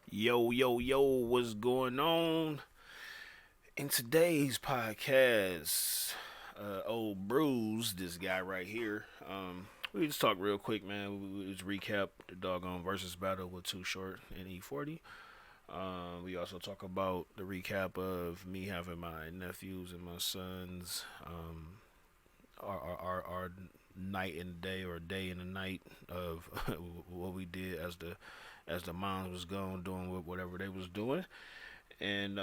Yo, yo, yo, what's going on? In today's podcast, old Bruz, this guy right here, we just talk real quick, man. We just recap the doggone versus battle with Too Short and E40. We also talk about the recap of me having my nephews and my sons, our night and day or day and the night of what we did as the moms was going doing whatever they was doing. And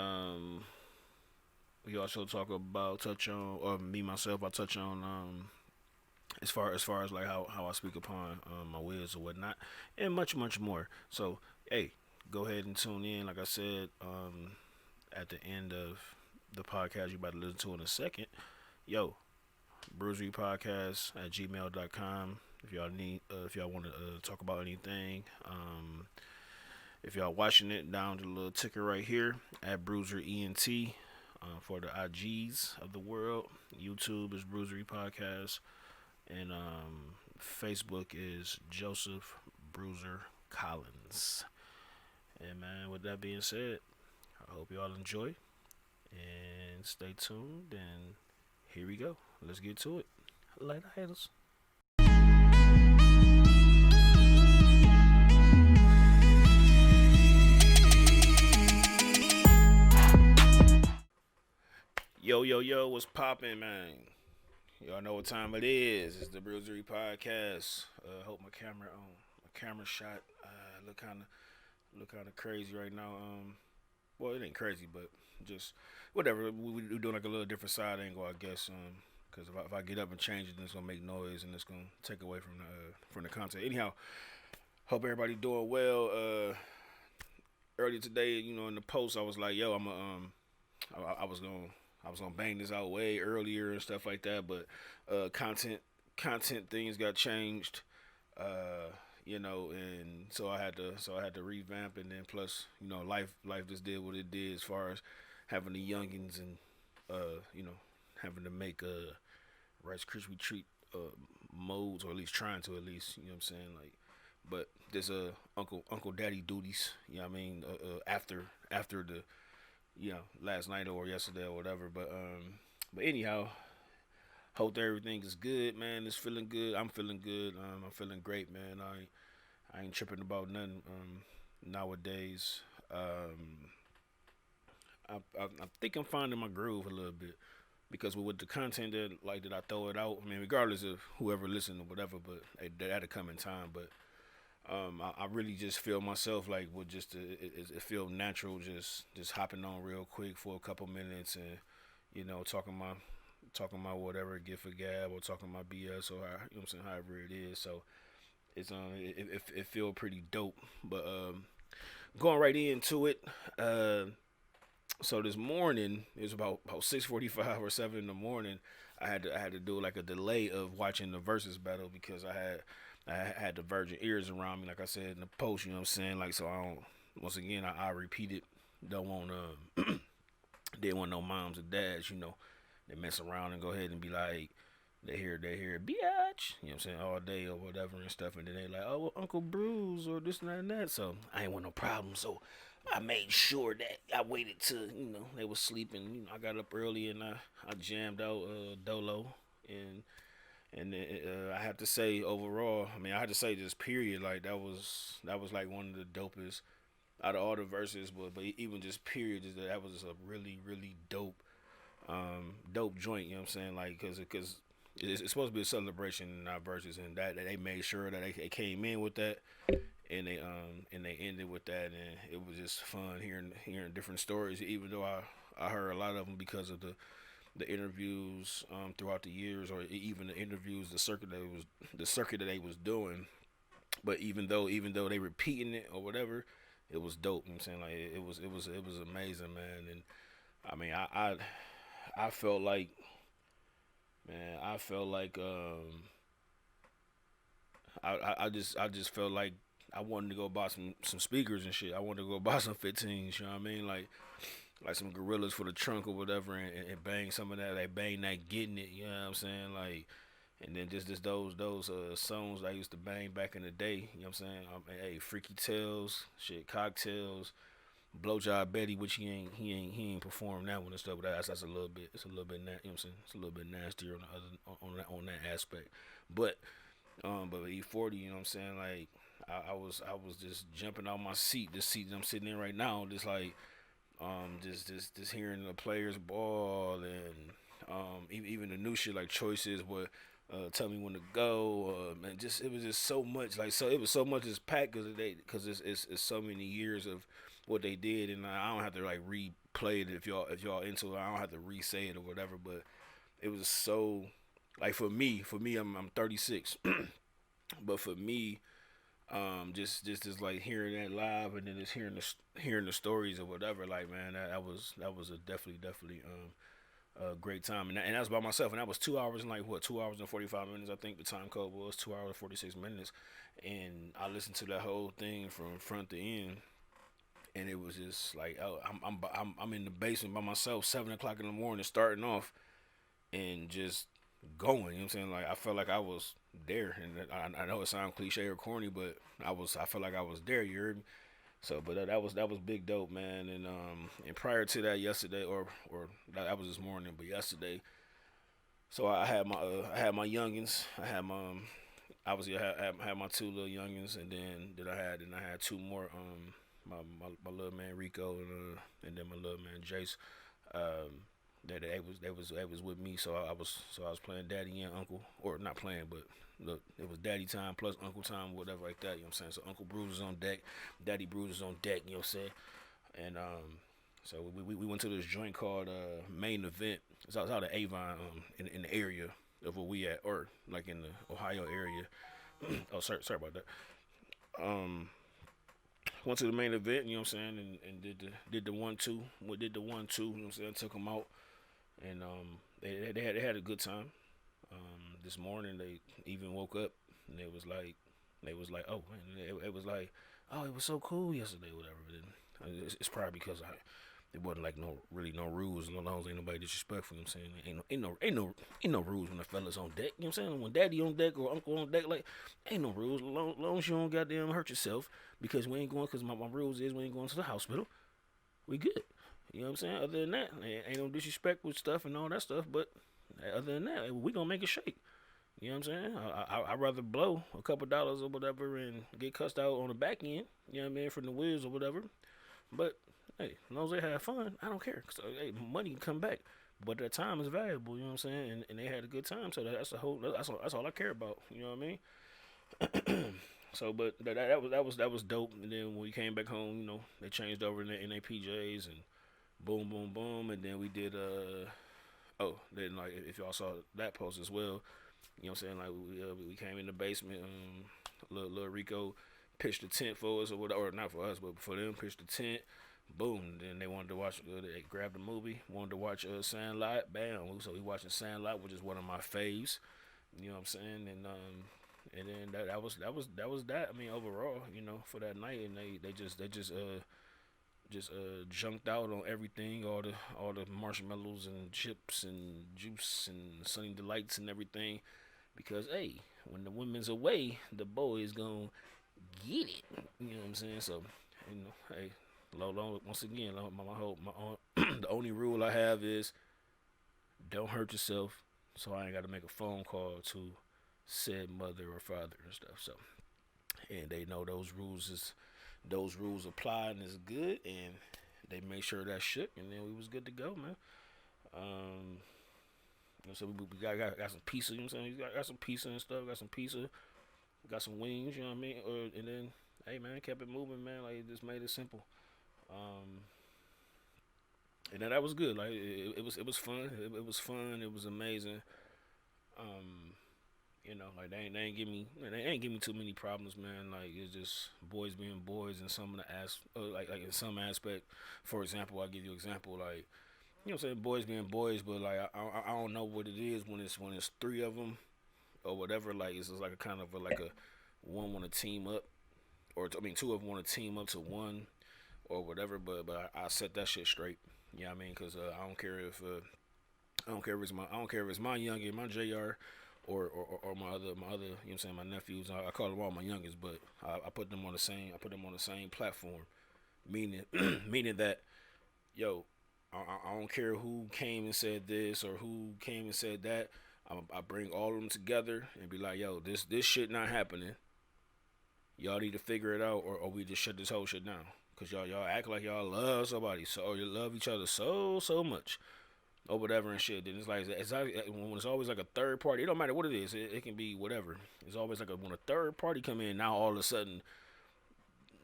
we also talk about touch on or me myself. I touch on as far as like how I speak upon my wills or whatnot, and much more. So hey, go ahead and tune in. Like I said, at the end of the podcast you about to listen to in a second. Yo, Bruisery Podcast at gmail.com. If y'all want to talk about anything, if y'all watching it, down to the little ticker right here at Bruiser ENT for the IGs of the world. YouTube is Bruisery Podcast, and Facebook is Joseph Bruiser Collins. And man, with that being said, I hope y'all enjoy and stay tuned. And here we go. Let's get to it. Later, haters. Yo, yo, yo, what's poppin', man? Y'all know what time it is. It's the Bruisery Podcast. Hope my camera shot. Look kind of crazy right now. Well, it ain't crazy, but just whatever. We doing like a little different side angle, I guess. Because if I get up and change it, then it's gonna make noise and it's gonna take away from the content. Anyhow, hope everybody doing well. Earlier today, in the post, I was like, "Yo, I was gonna bang this out way earlier and stuff like that, but content things got changed, and so I had to revamp, and then plus, life just did what it did as far as having the youngins and having to make Rice Krispie treat modes, or at least trying to, at least, you know what I'm saying, like. But there's uncle daddy duties, after the last night or yesterday or whatever. But anyhow, hope that everything is good, man. It's feeling good. I'm feeling good. I'm feeling great, man. I ain't tripping about nothing nowadays. I think I'm finding my groove a little bit because with the content that I throw it out. I mean, regardless of whoever listens or whatever, but that'll come in time. But I really just feel myself like with just it feel natural, just hopping on real quick for a couple minutes and talking my whatever get for gab or talking my BS, or what I'm saying, however it is. So it's it feel pretty dope. But going right into it. So this morning it was about 6:45 or 7 in the morning. I had to do like a delay of watching the versus battle because I had the virgin ears around me, like I said in the post. You know what I'm saying? Like, so I don't. Once again, I repeat it. Don't want didn't want no moms or dads. They mess around and go ahead and be like, they hear bitch. You know what I'm saying, all day or whatever and stuff, and then they like, oh, well, Uncle Bruce or this and that and that. So I ain't want no problem. So I made sure that I waited till they was sleeping. I got up early and I jammed out Dolo, and I have to say overall, I mean, I had to say just period, like that was like one of the dopest out of all the verses, but even just period, just that was a really dope joint. You know what I'm saying? Like, cause it's supposed to be a celebration in our verses, and that they made sure that they came in with that, and they ended with that, and it was just fun hearing different stories. Even though I heard a lot of them because of the interviews throughout the years, or even the interviews, the circuit that they was doing. But even though they repeating it or whatever, it was dope. You know what I'm saying, like, it was amazing, man. And I mean, I felt like, man, I just felt like I wanted to go buy some speakers and shit. I wanted to go buy some 15s. You know what I mean? Like some gorillas for the trunk or whatever, and bang some of that, like bang that getting it. You know what I'm saying? Like, And then just those songs I used to bang back in the day. You know what I'm saying? Hey, Freaky Tales, shit, Cocktails, Blowjob Betty, which he ain't performed that one and stuff. But that's a little bit. It's a little bit. You know what I'm saying? It's a little bit nastier on the other on that aspect. But but E40, you know what I'm saying? Like I was just jumping out my seat. This seat that I'm sitting in right now, just like just hearing the players ball and even the new shit like choices, what tell me when to go. Man, just it was just so much like so it was so much is packed because it's so many years of what they did, and I don't have to like replay it if y'all into it. I don't have to re-say it or whatever, but it was so like for me I'm 36, but for me just like hearing that live and then just hearing the stories or whatever, like man, that was a definitely a great time, and that was by myself, and that was 2 hours and like what 2 hours and 45 minutes, I think the time code was 2 hours and 46 minutes, and I listened to that whole thing from front to end, and it was just like oh I'm in the basement by myself 7 o'clock in the morning starting off and just going. You know what I'm saying? Like I felt like I was there, and I know it sounds cliche or corny, but I felt like I was there. You heard me? So, but that was big dope, man. And prior to that, yesterday or that was this morning, but yesterday, so I had my youngins. Obviously I had my two little youngins, and then I had two more my little man Rico and then my little man Jace. They was with me, so I was playing daddy and uncle, or not playing, but look, it was daddy time plus uncle time, whatever like that. You know what I'm saying? So Uncle Bruz is on deck, Daddy Bruz is on deck. You know what I'm saying? And so we went to this joint called Main Event. It's out of Avon, in the area of where we at, or like in the Ohio area. Oh, sorry about that. Um, Went to the Main Event. You know what I'm saying? And did the 1-2. We did the 1-2. You know what I'm saying? Took them out, and they had a good time. This morning they even woke up and they was like, oh man, it was like, oh, it was so cool yesterday, whatever. But then, it's probably because it wasn't like no rules, no laws, ain't nobody disrespectful. You know what I'm saying? Ain't no rules when the fellas on deck. You know what I'm saying? When daddy on deck or uncle on deck, like ain't no rules. Long as you don't goddamn hurt yourself, because we ain't going. Because my rules is we ain't going to the hospital. We good. You know what I'm saying? Other than that, ain't no disrespect with stuff and all that stuff. But other than that, we gonna make it shake. You know what I'm saying? I'd rather blow a couple dollars or whatever and get cussed out on the back end. You know what I mean, from the wheels or whatever. But hey, as long as they have fun, I don't care. Cause hey, money can come back, but their time is valuable. You know what I'm saying? And they had a good time, so that's all I care about. You know what I mean? So, but that was dope. And then when we came back home, they changed over in their PJs and boom, boom, boom, and then we did oh, then like if y'all saw that post as well, you know what I'm saying? Like we came in the basement. Little Rico pitched the tent for us or whatever, or not for us, but for them pitched the tent. Boom. Then they wanted to watch. They grabbed the movie. Wanted to watch Sandlot. Bam. So we watching Sandlot, which is one of my faves. You know what I'm saying? And then that was that. I mean, overall, for that night, and they just junked out on everything, all the marshmallows and chips and juice and Sunny Delights and everything, because hey, when the women's away, the boys gonna get it. You know what I'm saying? So, hey, once again, my whole the only rule I have is don't hurt yourself, so I ain't got to make a phone call to said mother or father and stuff. So, and they know those rules apply and it's good, and they made sure that shook, and then we was good to go, man. Um, so we got some pizza, you know what I'm saying? Got some pizza and stuff, got some pizza, got some wings, you know what I mean? And then, hey man, kept it moving, man. Like just made it simple. Um, and then that was good. Like it was fun. It was fun. It was amazing. Um, like they ain't give me too many problems, man. Like it's just boys being boys, and some of the like in some aspect. For example, I'll give you an example. Like what I'm saying, boys being boys, but like I don't know what it is when it's three of them or whatever. Like it's just like a kind of like a one want to team up, or I mean two of them want to team up to one or whatever. But I set that shit straight. I mean, cause I don't care if it's my youngin, my Jr. or my other, you know what I'm saying, my nephews. I call them all my youngest, but I put them on the same. I put them on the same platform, meaning meaning that yo, I don't care who came and said this or who came and said that. I bring all of them together and be like, yo, this shit not happening. Y'all need to figure it out, or we just shut this whole shit down. Cause y'all act like y'all love somebody, so you love each other so much, or whatever and shit. Then when it's always like a third party. It don't matter what it is. It can be whatever. It's always like when a third party come in. Now all of a sudden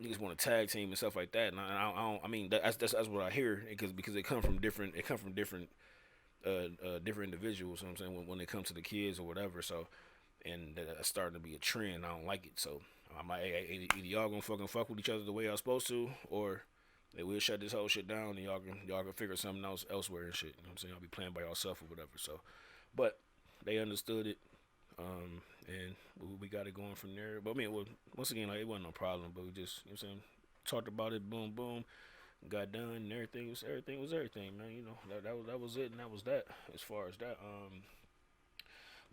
niggas want to tag team and stuff like that. And I mean that's what I hear because they come from different. It come from different different individuals. You know what I'm saying when they come to the kids or whatever. So and that's starting to be a trend. I don't like it. So I'm like, hey, either y'all gonna fucking fuck with each other the way y'all supposed to, or they will shut this whole shit down and y'all can figure something else elsewhere and shit. You know what I'm saying? Y'all be playing by yourself or whatever. So, but they understood it, and we got it going from there. But I mean, once again, like it wasn't no problem. But we just, you know what I'm saying, talked about it, boom, boom, got done, and everything was everything, man. You know, that was it, and that was that as far as that.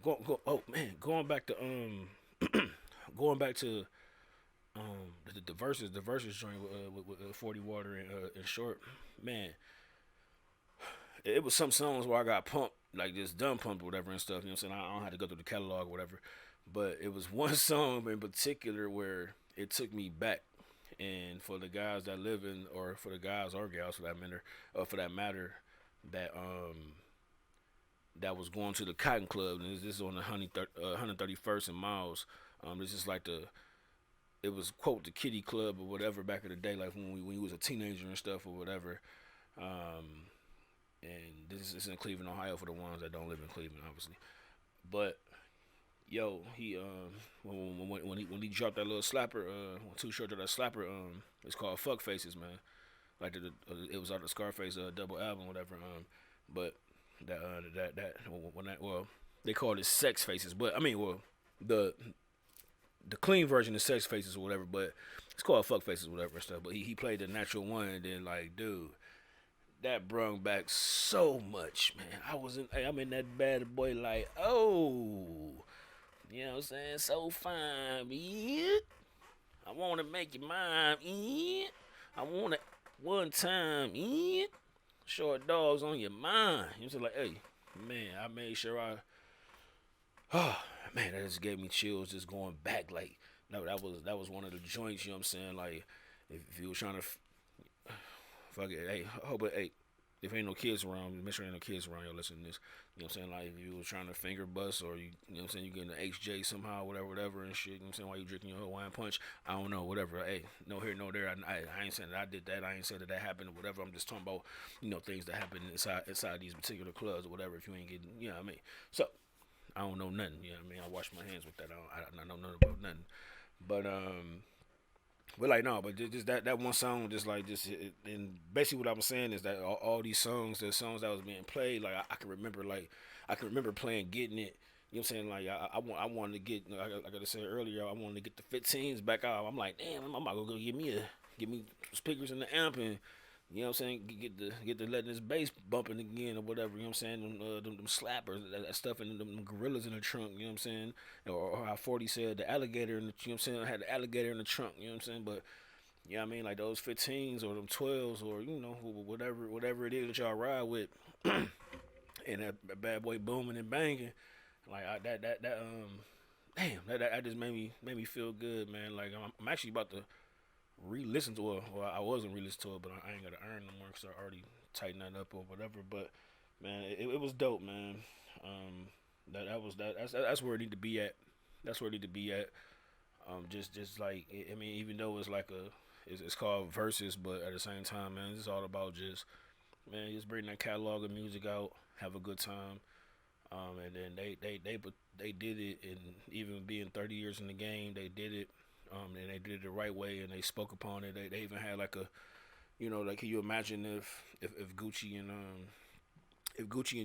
Oh man, going back to going back to the verses joint with 40 Water and Short, man, it was some songs where I got pumped, like just done pumped or whatever and stuff. You know what I'm saying? I don't have to go through the catalog or whatever, but it was one song in particular where it took me back. And for the guys that live in, or for the guys or gals for that matter, that that was going to the Cotton Club, and this is on the 131st and Miles. This is like it was quote the Kitty Club or whatever back in the day, like when we was a teenager and stuff or whatever. Um, and this is in Cleveland, Ohio, for the ones that don't live in Cleveland, obviously. But yo, he when he dropped that little slapper, when Too Short dropped that slapper, it's called Fuck Faces, man. Like it was out the Scarface double album, whatever. But that when that well, they called it Sex Faces, but I mean, well, the the clean version is Sex Faces or whatever, but it's called Fuck Faces or whatever and stuff. But he played the natural one, and then like, dude, that brung back so much, man. I'm in that bad boy like, oh, you know what I'm saying? So fine, yeah. I wanna make you mine, yeah. I want it one time, yeah. Short dogs on your mind. You know, like, hey, man, I made sure oh man, that just gave me chills just going back. Like, no, that was one of the joints. You know what I'm saying? Like, if you was trying to fuck it, hey, hope it, hey, if ain't no kids around, make sure ain't no kids around. Yo, listen to this. You know what I'm saying? Like, if you was trying to finger bust, or you know what I'm saying, you getting the HJ somehow, whatever and shit. You know what I'm saying? While you drinking your Hawaiian punch, I don't know, whatever. Hey, no here, no there. I ain't saying that I did that. I ain't saying that happened or whatever. I'm just talking about, you know, things that happen inside these particular clubs or whatever. If you ain't getting, you know what I mean. So I don't know nothing. You know what I mean. I wash my hands with that. I don't know nothing about nothing. But like no, but just that one song, and basically what I'm saying is that all these songs, the songs that was being played, like I can remember, like I can remember playing, getting it. You know what I'm saying? Like I wanted to get, like I said earlier, I wanted to get the 15s back out. I'm like, damn, I'm about to go get me speakers in the amp, and you know what I'm saying, get the letting this bass bumping again or whatever. You know what I'm saying? Them slappers, that stuff, and them gorillas in the trunk. You know what I'm saying? Or how 40 said the alligator in the, you know what I'm saying? I had the alligator in the trunk. You know what I'm saying? But yeah, I mean, like those 15s or them 12s, or you know, whatever it is that y'all ride with, and that bad boy booming and banging, like damn, that just made me feel good, man. Like I'm actually about to re-listen to it. Well, I wasn't re-listen to it, but I ain't got to earn no more because I already tightened that up or whatever. But man, it was dope, man. That's where it need to be at. That's where it need to be at. Just like, I mean, even though it's like it's called verses, but at the same time, man, it's all about just, man, just bring that catalog of music out, have a good time. And then they did it, and even being 30 years in the game, they did it. And they did it the right way, and they spoke upon it. They even had like a, you know, like, can you imagine if Gucci and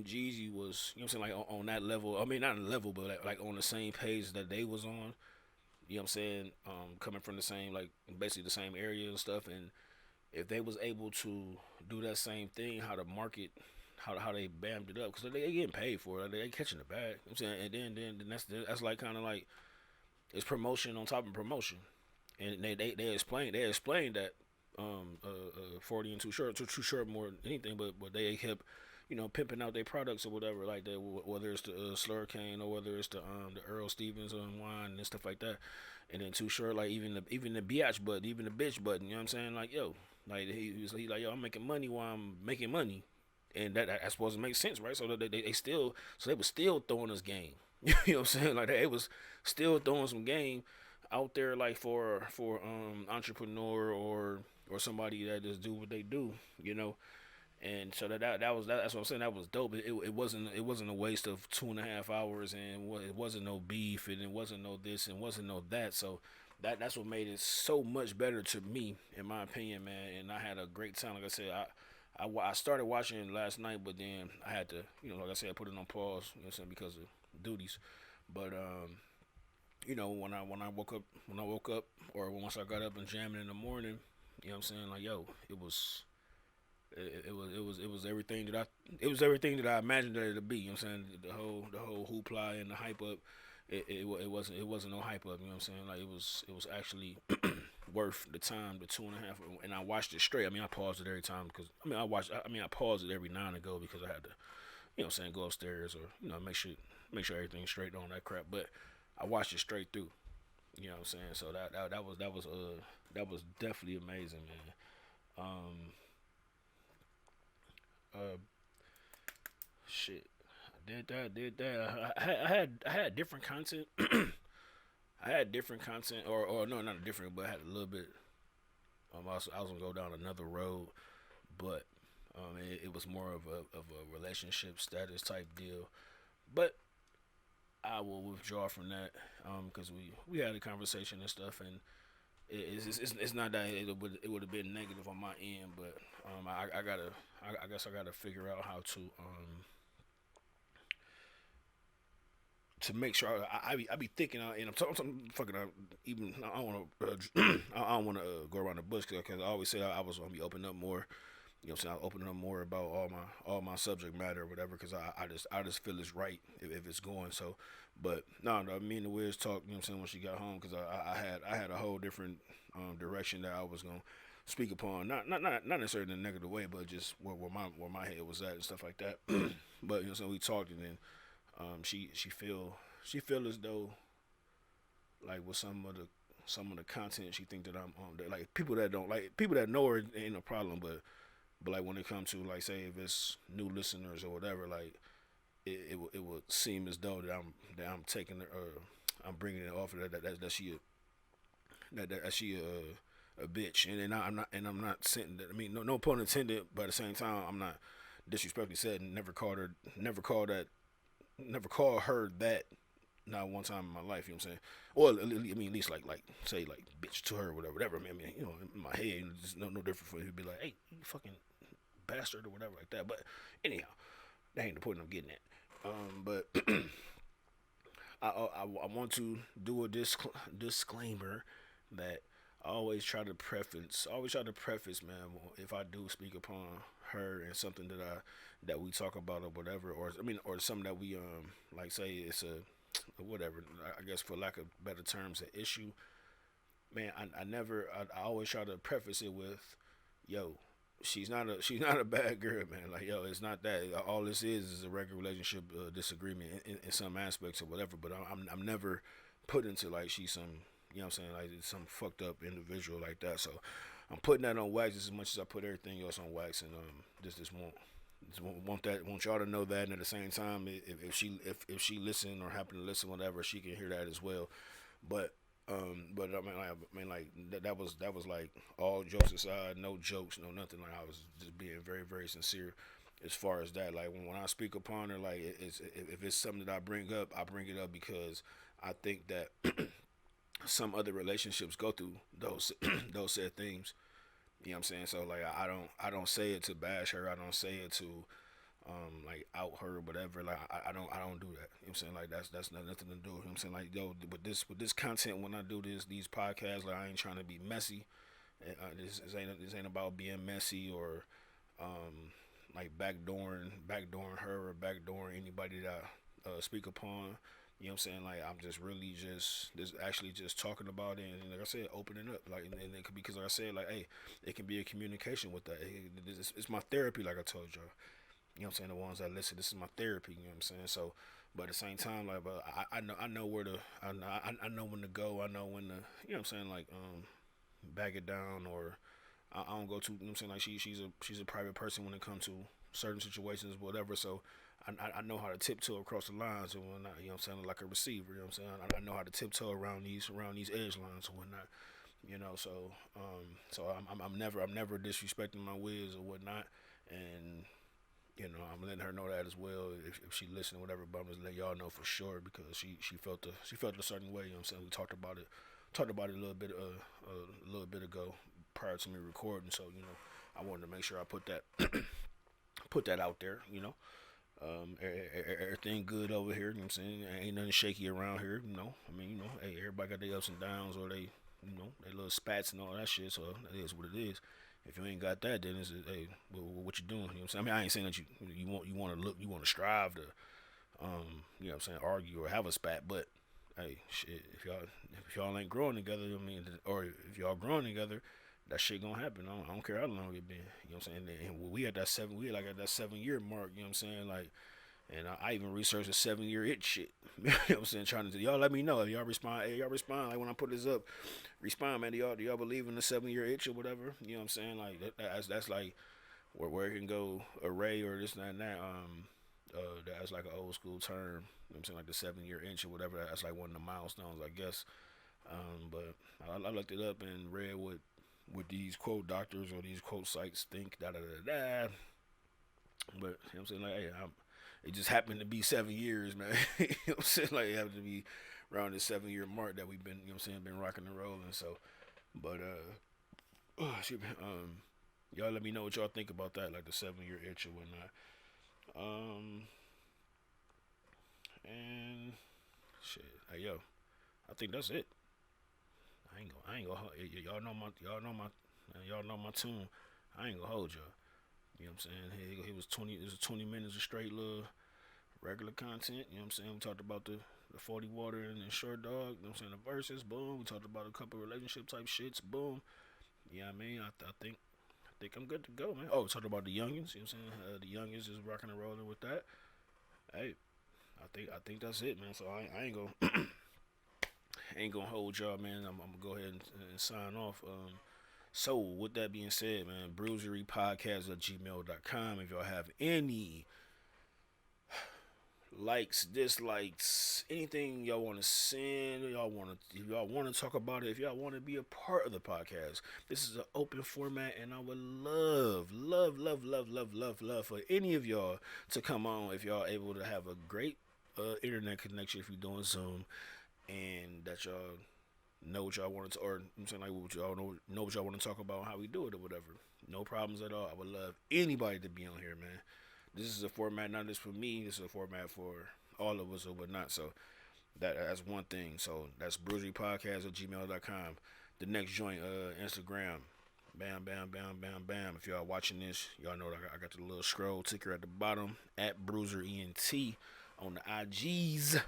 Jeezy was, you know what I'm saying, like on that level. I mean, not on the level, but like on the same page that they was on. You know what I'm saying? Coming from the same, like basically the same area and stuff, and if they was able to do that same thing, how how they bammed it up because they getting paid for it. They catching the bag. You know what I'm saying, and then that's like kind of like it's promotion on top of promotion. And they explained that 40 and too short more than anything, but they kept pimping out their products or whatever like that, whether it's the Slurricane or whether it's the Earl Stevens wine and stuff like that. And then Too Short, like even the biatch button, even the bitch button, you know what I'm saying? Like yo, like he like yo, I'm making money while I'm making money, and that's supposed to make sense, right? So they were still throwing us game. You know what I'm saying? Like they was still throwing some game out there, like for entrepreneur or somebody that just do what they do, you know. And so that's what I'm saying. That was dope. It wasn't a waste of 2.5 hours, and it wasn't no beef, and it wasn't no this, and wasn't no that. So that's what made it so much better to me, in my opinion, man. And I had a great time. Like I said, I started watching it last night, but then I had to, like I said, I put it on pause, you know what I'm saying, because of duties. But when I woke up, or once I got up and jamming in the morning, you know what I'm saying, like yo, it was everything that I imagined that it'd be. You know what I'm saying? The whole hoopla and the hype up. It wasn't no hype up. You know what I'm saying? Like it was actually worth the time, the 2.5. And I watched it straight. I mean, I paused it every time because I paused it every now and ago because I had to, go upstairs or make sure everything's straight on that crap. But I watched it straight through. You know what I'm saying? So that was definitely amazing, man. Um, uh, Shit. I did that. I had different content. I had different content, or no, not different, but I had a little bit. I was gonna go down another road, but it was more of a relationship status type deal. But I will withdraw from that because we had a conversation and stuff, and it's not that it would have been negative on my end, but I guess I gotta figure out how to make sure I be thinking out, and I'm fucking even I don't want to I don't want to go around the bush because I always say I was gonna be opening up more. You know what I'm saying? I'll open up more about all my subject matter or whatever because I just feel it's right if it's going. So, but no, me and the Wiz talked. You know what I'm saying, when she got home because I had a whole different direction that I was gonna speak upon. Not necessarily in a negative way, but just where my head was at and stuff like that. But you know what I'm saying, we talked, and then she feel as though, like, with some of the content, she think that I'm that, like, people that know her ain't no problem, but like when it comes to, like, say if it's new listeners or whatever, like it would seem as though that I'm taking I'm bringing it off of that she a bitch, and I'm not saying that. I mean, no pun intended, but at the same time, I'm not disrespectfully said, and never called her that, not one time in my life. You know what I'm saying? Or I mean, at least like say like bitch to her or whatever. I mean, in my head, it's no different for you to be like, hey, you fucking bastard or whatever like that. But anyhow, that ain't the point I'm getting at. But I want to do a disclaimer that I always try to preface, man, if I do speak upon her and something that we talk about or whatever, or I mean, or something that we like say it's a whatever, I guess for lack of better terms, an issue. Man, I always try to preface it with, yo, she's not a bad girl, man. Like, yo, it's not that. All this is a regular relationship disagreement in some aspects or whatever. But I'm never put into like she's some, you know what I'm saying, like some fucked up individual like that. So I'm putting that on wax just as much as I put everything else on wax, and want y'all to know that, and at the same time, if she listen or happen to listen, whatever, she can hear that as well. But I mean, like that was like, all jokes aside, no jokes, no nothing. Like, I was just being very, very sincere as far as that. Like, when I speak upon her, like, if it's something that I bring up, I bring it up because I think that some other relationships go through those those said things. You know what I'm saying? So, like, I don't say it to bash her. I don't say it to like out her or whatever. Like, I don't do that. You know what I'm saying? Like, that's nothing to do. You know what I'm saying? Like, yo, with this content, when I do these podcasts, like, I ain't trying to be messy. This ain't about being messy or like backdooring her or backdooring anybody that I speak upon. You know what I'm saying? Like I'm just really just actually just talking about it, and like I said, opening up. Like and it could be because like I said, like hey, it can be a communication with that. It's my therapy, like I told y'all. You know what I'm saying? The ones that listen, this is my therapy. You know what I'm saying? So, but at the same time, like, but I know where to I know when to go. I know when to you know what I'm saying like back it down or I don't go too. You know what I'm saying like she's a private person when it comes to certain situations, whatever. So I know how to tiptoe across the lines and whatnot. You know what I'm saying like a receiver. You know what I'm saying I know how to tiptoe around these edge lines and whatnot. You know, so I'm never disrespecting my wiz or whatnot, and you know, I'm letting her know that as well if she listening, whatever. But I'm just letting y'all know for sure because she felt a certain way. You know what I'm saying? We talked about it a little bit ago prior to me recording. So you know, I wanted to make sure I put that out there. You know, everything good over here. You know what I'm saying? Ain't nothing shaky around here. You know, I mean, you know, hey, everybody got their ups and downs or they, you know, they little spats and all that shit. So that is what it is. If you ain't got that, then it's hey, what you doing? You know what I'm saying? I mean, I ain't saying that you want to strive to you know what I'm saying, argue or have a spat, but hey, shit, if y'all ain't growing together, I mean, or if y'all growing together, that shit gonna happen. I don't care how long it been. You know what I'm saying? And we like at that 7 year mark. You know what I'm saying? Like, and I even researched the 7 year itch shit. You know what I'm saying? Trying to y'all let me know if y'all respond. Hey, y'all respond. Like when I put this up, respond, man. Do y'all believe in the 7 year itch or whatever? You know what I'm saying? Like that's like where it can go array or this and that. That's like an old school term. You know what I'm saying? Like the 7 year itch or whatever. That's like one of the milestones, I guess. But I looked it up and read what these quote doctors or these quote sites think. Da da da da. But you know what I'm saying? Like, hey, it just happened to be 7 years, man. You know what I'm saying? Like, it happened to be around the 7 year mark that we've been, you know what I'm saying, been rocking and rolling. So, but, shit, y'all let me know what y'all think about that, like the 7 year itch or whatnot. Um, and shit, hey, yo, I think that's it. I ain't gonna, y'all know my tune. I ain't gonna hold y'all. You know what I'm saying? It was 20 minutes of straight little regular content. You know what I'm saying? We talked about the 40 water and the short dog. You know what I'm saying? The verses, boom. We talked about a couple relationship type shits, boom. Yeah, I mean, I think I'm good to go, man. Oh, we talked about the youngins. You know what I'm saying? The youngins is rocking and rolling with that. Hey, I think that's it, man. So I ain't gonna hold y'all, man. I'm gonna go ahead and sign off. So with that being said, man, bruiserypodcast@gmail.com. If y'all have any likes, dislikes, anything y'all want to send, if y'all want to talk about it, if y'all want to be a part of the podcast, this is an open format, and I would love for any of y'all to come on if y'all able to have a great internet connection if you're doing Zoom, and that y'all know what y'all want to, or I'm saying like what y'all know what y'all want to talk about, how we do it or whatever. No problems at all. I would love anybody to be on here, man. This is a format not just for me. This is a format for all of us or whatnot. So that's one thing. So that's bruiserypodcast@gmail.com. The next joint, Instagram. Bam, bam, bam, bam, bam. If y'all watching this, y'all know that I got the little scroll ticker at the bottom at BruiserENT on the IGs.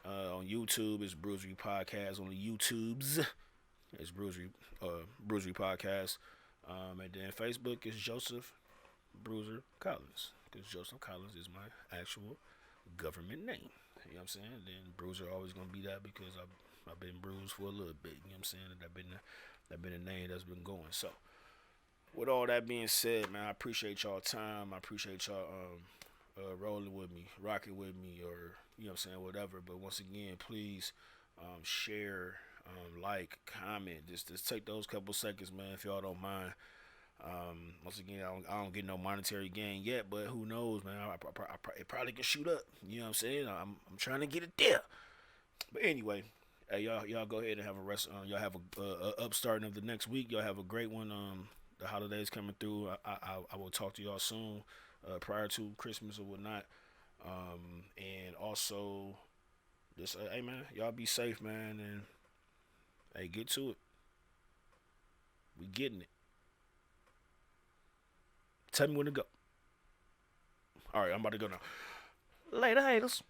On YouTube, it's Bruisery Podcast. On the YouTubes, it's Bruisery Podcast. And then Facebook is Joseph Bruiser Collins, because Joseph Collins is my actual government name. You know what I'm saying? Then Bruiser always gonna be that because I've been bruised for a little bit. You know what I'm saying? That been a name that's been going. So with all that being said, man, I appreciate y'all time. I appreciate y'all rolling with me, rocking with me, or you know what I'm saying, whatever. But once again, please share, like, comment. Just take those couple seconds, man, if y'all don't mind. Once again, I don't get no monetary gain yet, but who knows, man? It probably can shoot up. You know what I'm saying? I'm trying to get it there. But anyway, hey, y'all go ahead and have a rest. Y'all have a upstarting of the next week. Y'all have a great one. The holidays coming through. I will talk to y'all soon, prior to Christmas or whatnot. And also, just hey man, y'all be safe, man, and hey, get to it. We getting it. Tell me when to go. All right, I'm about to go now. Later, haters.